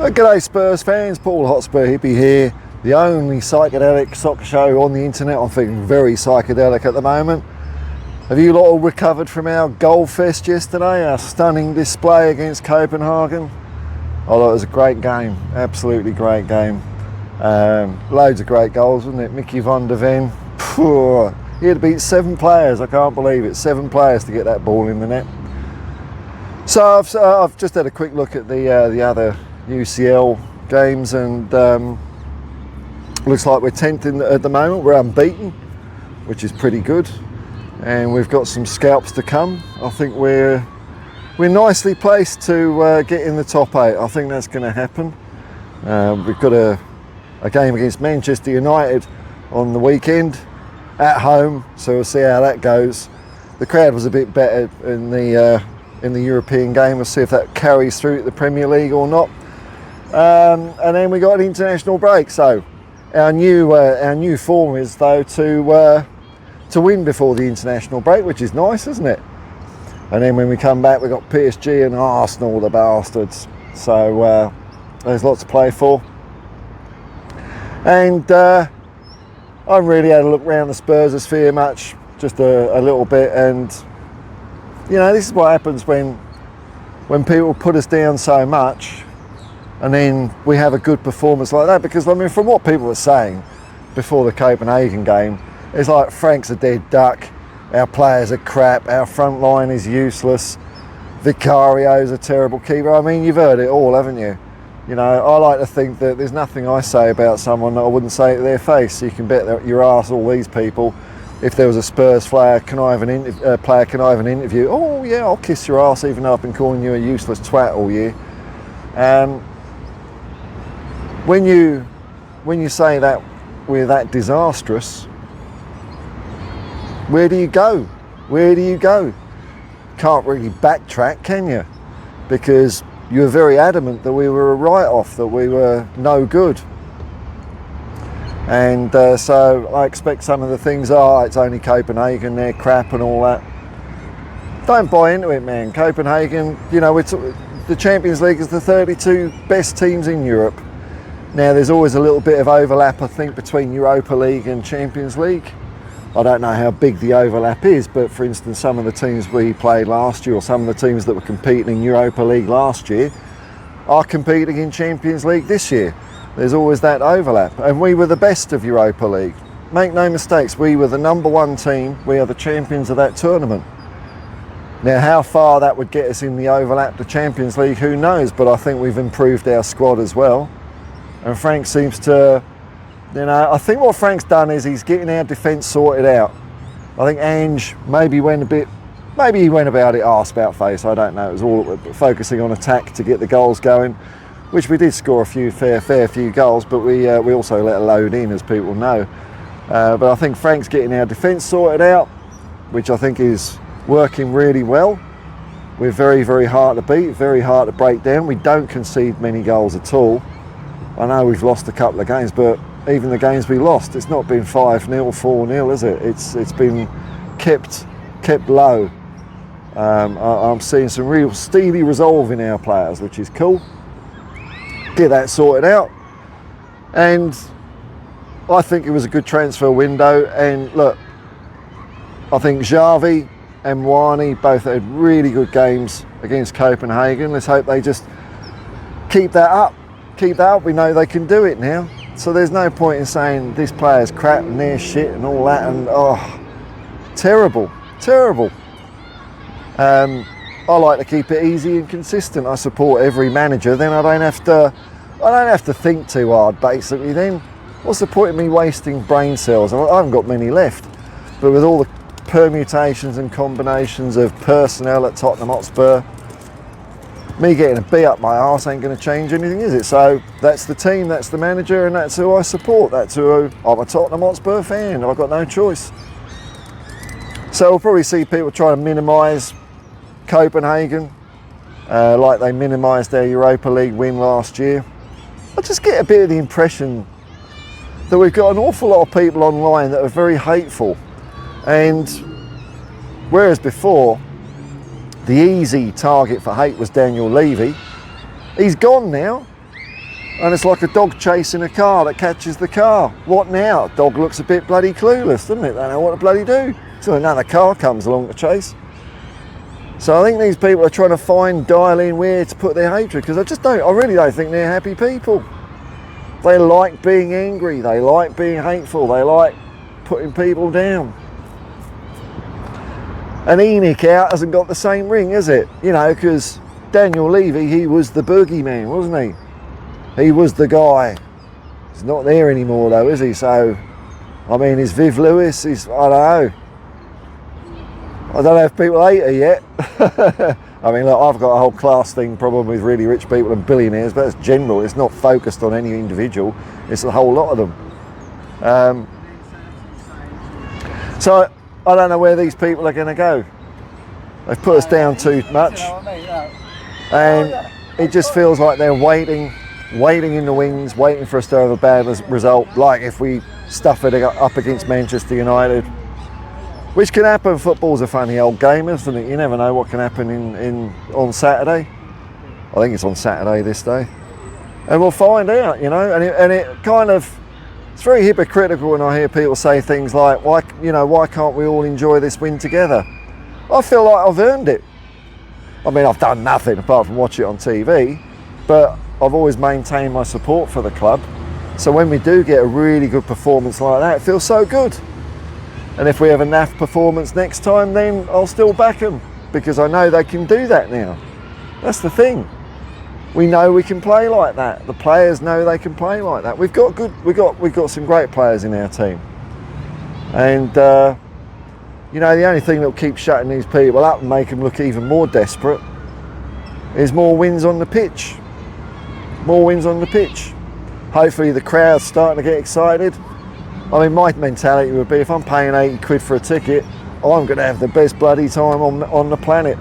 G'day Spurs fans, Paul Hotspur hippie here. The only psychedelic soccer show on the internet. I'm feeling very psychedelic at the moment. Have you lot all recovered from our goal fest yesterday? Our stunning display against Copenhagen? Oh, it was a great game, absolutely great game. Loads of great goals, wasn't it? Mickey van der Ven, he had to beat 7 players, I can't believe it, 7 players to get that ball in the net. So I've just had a quick look at the other UCL games, and looks like we're 10th at the moment. We're unbeaten, which is pretty good, and we've got some scalps to come. I think we're nicely placed to get in the top 8. I think that's going to happen. We've got a game against Manchester United on the weekend at home, so we'll see how that goes. The crowd was a bit better in the European game. We'll see if that carries through to the Premier League or not. And then we got an international break, so our new form is though to win before the international break, which is nice, isn't it? And then when we come back, we've got PSG and Arsenal, the bastards. So there's lots to play for. And I haven't really had a look around the Spurs sphere much, just a little bit. And you know, this is what happens when people put us down so much, and then we have a good performance like that. Because I mean, from what people were saying before the Copenhagen game, it's like Frank's a dead duck, our players are crap, our front line is useless, Vicario's a terrible keeper. I mean, you've heard it all, haven't you? You know, I like to think that there's nothing I say about someone that I wouldn't say to their face. So you can bet your ass all these people. If there was a Spurs player, can I have an interview? Oh yeah, I'll kiss your ass, even though I've been calling you a useless twat all year. When you say that we're that disastrous, where do you go? Where do you go? Can't really backtrack, can you? Because you were very adamant that we were a write-off, that we were no good. And so I expect some of the things are, it's only Copenhagen, they're crap and all that. Don't buy into it, man. Copenhagen, you know, the Champions League is the 32 best teams in Europe. Now, there's always a little bit of overlap, I think, between Europa League and Champions League. I don't know how big the overlap is, but for instance, some of the teams we played last year, or some of the teams that were competing in Europa League last year, are competing in Champions League this year. There's always that overlap. And we were the best of Europa League. Make no mistakes, we were the #1 team. We are the champions of that tournament. Now, how far that would get us in the overlap to Champions League, who knows? But I think we've improved our squad as well. And Frank seems to, you know, I think what Frank's done is he's getting our defence sorted out. I think Ange maybe he went about it arse about face, I don't know. It was all focusing on attack to get the goals going, which we did score a fair few goals, but we also let a load in, as people know. But I think Frank's getting our defence sorted out, which I think is working really well. We're very, very hard to beat, very hard to break down. We don't concede many goals at all. I know we've lost a couple of games, but even the games we lost, it's not been 5-0, 4-0, is it? It's been kept low. I'm seeing some real steely resolve in our players, which is cool. Get that sorted out, and I think it was a good transfer window. And look, I think Xavi and Wani both had really good games against Copenhagen. Let's hope they just keep that up. We know they can do it now, so there's no point in saying this player's crap and they're shit and all that. And oh, terrible. I like to keep it easy and consistent. I support every manager, then I don't have to think too hard, basically. Then what's the point of me wasting brain cells? I haven't got many left. But with all the permutations and combinations of personnel at Tottenham Hotspur, me getting a B up my arse ain't going to change anything, is it? So that's the team, that's the manager, and that's who I support. I'm a Tottenham Hotspur fan. I've got no choice. So we'll probably see people try to minimise Copenhagen, like they minimised their Europa League win last year. I just get a bit of the impression that we've got an awful lot of people online that are very hateful. And whereas before, the easy target for hate was Daniel Levy, he's gone now. And it's like a dog chasing a car that catches the car. What now? Dog looks a bit bloody clueless, doesn't it? They don't know what to bloody do. So another car comes along to chase. So I think these people are trying to dial in where to put their hatred, because I really don't think they're happy people. They like being angry, they like being hateful, they like putting people down. And Enoch out hasn't got the same ring, has it? You know, because Daniel Levy, he was the boogeyman, wasn't he? He was the guy. He's not there anymore though, is he? So, I mean, is Viv Lewis, I don't know. I don't know if people hate her yet. I mean, look, I've got a whole class thing problem with really rich people and billionaires, but it's general. It's not focused on any individual. It's a whole lot of them. So I don't know where these people are going to go. They've put us down too much. And it just feels like they're waiting in the wings, waiting for us to have a bad result, like if we stuff it up against Manchester United, which can happen. Football's a funny old game, isn't it? You never know what can happen on Saturday. I think it's on Saturday this day, and we'll find out, you know. And it kind of, it's very hypocritical when I hear people say things like, why can't we all enjoy this win together? I feel like I've earned it. I mean, I've done nothing apart from watch it on TV, but I've always maintained my support for the club. So when we do get a really good performance like that, it feels so good. And if we have a naff performance next time, then I'll still back them, because I know they can do that now. That's the thing. We know we can play like that. The players know they can play like that. We've got some great players in our team. And you know, the only thing that will keep shutting these people up and make them look even more desperate is more wins on the pitch. More wins on the pitch. Hopefully the crowd's starting to get excited. I mean, my mentality would be, if I'm paying 80 quid for a ticket, I'm going to have the best bloody time on the planet.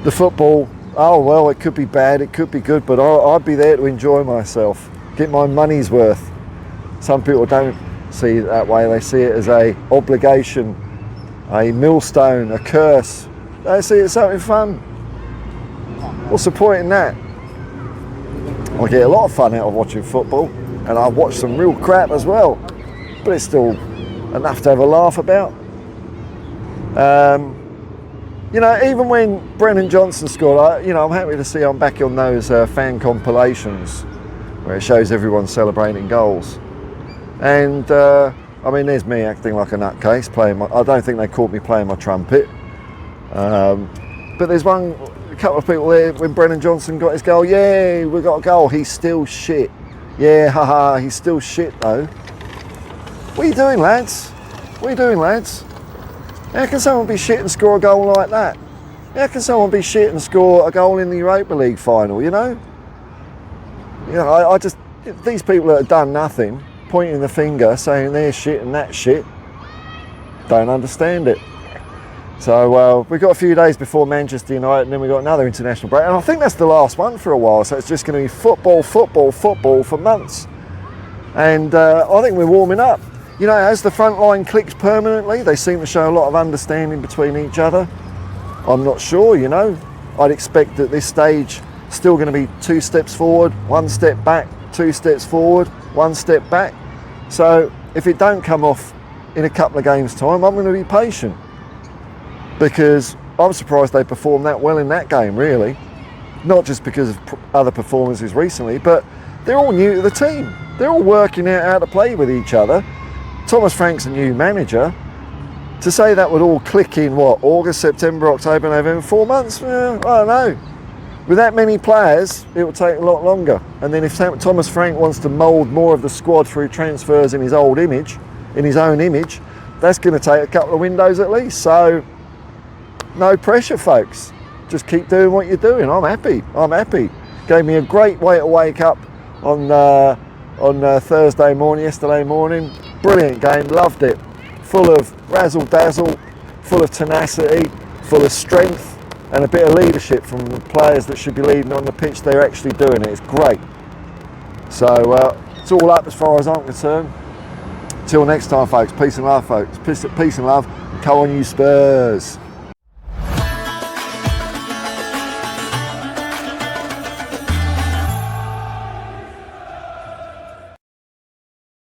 The football, oh well, it could be bad, it could be good, but I'd be there to enjoy myself, get my money's worth. Some people don't see it that way. They see it as a obligation, a millstone, a curse. They see it as something fun. What's the point in that? I get a lot of fun out of watching football, and I watch some real crap as well, but it's still enough to have a laugh about. You know, even when Brennan Johnson scored, I'm happy to see I'm back on those fan compilations where it shows everyone celebrating goals. And I mean, there's me acting like a nutcase I don't think they caught me playing my trumpet. But there's a couple of people there when Brennan Johnson got his goal. Yeah, we got a goal. He's still shit. Yeah, haha, he's still shit though. What are you doing, lads? What are you doing, lads? How can someone be shit and score a goal like that? How can someone be shit and score a goal in the Europa League final, you know? You know, I just, these people that have done nothing, pointing the finger, saying they're shit and that's shit, don't understand it. So we've got a few days before Manchester United, and then we've got another international break, and I think that's the last one for a while, so it's just going to be football for months. And I think we're warming up. You know, as the front line clicks permanently, they seem to show a lot of understanding between each other. I'm not sure, you know. I'd expect at this stage still going to be 2 steps forward, 1 step back, 2 steps forward, 1 step back. So if it don't come off in a couple of games' time, I'm going to be patient, because I'm surprised they performed that well in that game, really. Not just because of other performances recently, but they're all new to the team. They're all working out how to play with each other. Thomas Frank's a new manager. To say that would all click in, what, August, September, October, November, 4 months? I don't know. With that many players, it will take a lot longer. And then if Thomas Frank wants to mould more of the squad through transfers in his own image, that's going to take a couple of windows at least. So, no pressure, folks. Just keep doing what you're doing. I'm happy. Gave me a great way to wake up on Thursday morning, yesterday morning. Brilliant game, loved it. Full of razzle-dazzle, full of tenacity, full of strength, and a bit of leadership from the players that should be leading on the pitch. They're actually doing it. It's great. So it's all up as far as I'm concerned. Till next time, folks. Peace and love, folks. Peace and love. Come on, you Spurs.